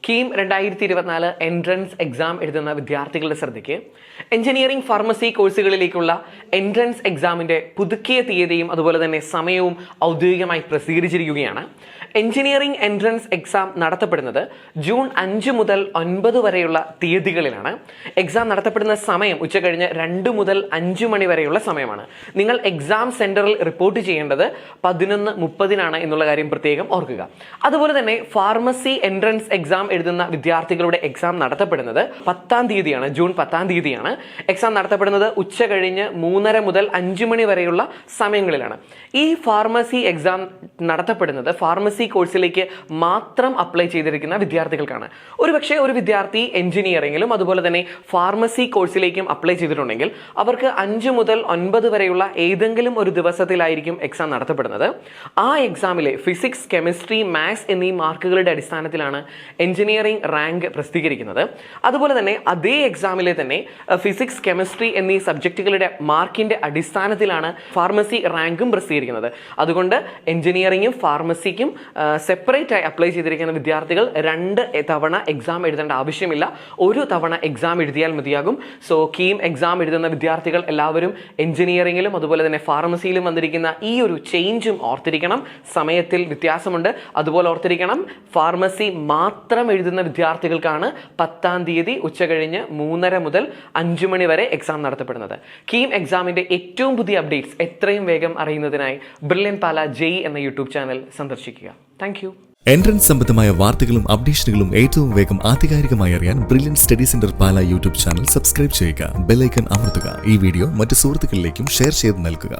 KEAM 2024 entrance exam എഴുതുന്ന വിദ്യാർത്ഥികളുടെ ശ്രദ്ധയ്ക്ക് എഞ്ചിനീയറിംഗ് ഫാർമസി കോഴ്സുകളിലേക്കുള്ള എൻട്രൻസ് എക്സാമിന്റെ പുതുക്കിയ തീയതിയും അതുപോലെ തന്നെ സമയവും ഔദ്യോഗികമായി പ്രസിദ്ധീകരിച്ചിരിക്കുകയാണ്. എഞ്ചിനീയറിംഗ് എൻട്രൻസ് എക്സാം നടത്തപ്പെടുന്നത് ജൂൺ 5 മുതൽ 9 വരെയുള്ള തീയതികളിലാണ്. എക്സാം നടത്തപ്പെടുന്ന സമയം ഉച്ചകഴിഞ്ഞ് 2 മുതൽ 5 മണി വരെയുള്ള സമയമാണ്. നിങ്ങൾ എക്സാം സെന്ററിൽ റിപ്പോർട്ട് ചെയ്യേണ്ടത് 11:30 എന്നുള്ള കാര്യം പ്രത്യേകം ഓർക്കുക. അതുപോലെ തന്നെ ഫാർമസി എൻട്രൻസ് എക്സാം എഴുതുന്ന വിദ്യാർത്ഥികളുടെ എക്സാം നടത്തപ്പെടുന്നത് 10-ാം തീയതിയാണ്. ജൂൺ 10-ാം തീയതിയാണ് എക്സാം നടത്തപ്പെടുന്നത്. ഉച്ചകഴിഞ്ഞ് 3:30 മുതൽ 5 മണി വരെയുള്ള സമയങ്ങളിലാണ്. ഈ ഫാർമസി എക്സാം നടത്തപ്പെടുന്നത് ഫാർമസി കോഴ്സിലേക്ക് മാത്രം അപ്ലൈ ചെയ്തിരിക്കുന്ന വിദ്യാർത്ഥികൾക്കാണ്. ഒരുപക്ഷെ ഒരു വിദ്യാർത്ഥി എഞ്ചിനീയറിംഗിലും അതുപോലെ തന്നെ ഫാർമസി കോഴ്സിലേക്കും അപ്ലൈ ചെയ്തിട്ടുണ്ടെങ്കിൽ അവർക്ക് 5 മുതൽ 9 വരെയുള്ള ഏതെങ്കിലും ഒരു ദിവസത്തിലായിരിക്കും എക്സാം നടത്തപ്പെടുന്നത്. ആ എക്സാമിലെ ഫിസിക്സ്, കെമിസ്ട്രി, മാത്സ് എന്നീ മാർക്കുകളുടെ അടിസ്ഥാനത്തിലാണ് എഞ്ചിനീയറിംഗ് റാങ്ക് പ്രസിദ്ധീകരിക്കുന്നത്. അതുപോലെ തന്നെ അതേ എക്സാമിലെ തന്നെ ഫിസിക്സ്, കെമിസ്ട്രി എന്നീ സബ്ജക്റ്റുകളുടെ മാർക്കിന്റെ അടിസ്ഥാനത്തിലാണ് ഫാർമസി റാങ്കും പ്രസിദ്ധീകരിക്കുന്നത്. അതുകൊണ്ട് എഞ്ചിനീയറിംഗും ഫാർമസിക്കും സെപ്പറേറ്റ് ആയി അപ്ലൈ ചെയ്തിരിക്കുന്ന വിദ്യാർത്ഥികൾ 2 തവണ എക്സാം എഴുതേണ്ട ആവശ്യമില്ല. ഒരു തവണ എക്സാം എഴുതിയാൽ മതിയാകും. സോ കീം എക്സാം എഴുതുന്ന വിദ്യാർത്ഥികൾ എല്ലാവരും എഞ്ചിനീയറിംഗിലും അതുപോലെ തന്നെ ഫാർമസിയിലും വന്നിരിക്കുന്ന ഈ ഒരു ചേഞ്ചും ഓർത്തിരിക്കണം. സമയത്തിൽ വ്യത്യാസമുണ്ട്, അതുപോലെ ഓർത്തിരിക്കണം. ഫാർമസി മാത്രം എഴുതുന്ന വിദ്യാർത്ഥികൾക്കാണ് 10-ാം തീയതി ഉച്ചകഴിഞ്ഞ് 3:30 മുതൽ 5 മണി വരെ എക്സാം നടത്തപ്പെടുന്നത്. കീം എക്സാമിന്റെ ഏറ്റവും പുതിയ അപ്ഡേറ്റ്സ് എത്രയും വേഗം അറിയുന്നതിനായി ബ്രില്യൻ പാല JEE എന്ന യൂട്യൂബ് ചാനൽ സന്ദർശിക്കുക. Thank you. എൻട്രൻസ് സംബന്ധമായ വാർത്തകളും അപ്ഡേഷനുകളും ഏറ്റവും വേഗം ആധികാരികമായി അറിയാൻ ബ്രില്യൻ സ്റ്റഡി സെന്റർ പാല യൂട്യൂബ് ചാനൽ സബ്സ്ക്രൈബ് ചെയ്യുക. ബെൽ ഐക്കൺ അമർത്തുക. ഈ വീഡിയോ മറ്റ് സുഹൃത്തുക്കളിലേക്കും ഷെയർ ചെയ്ത് നൽകുക.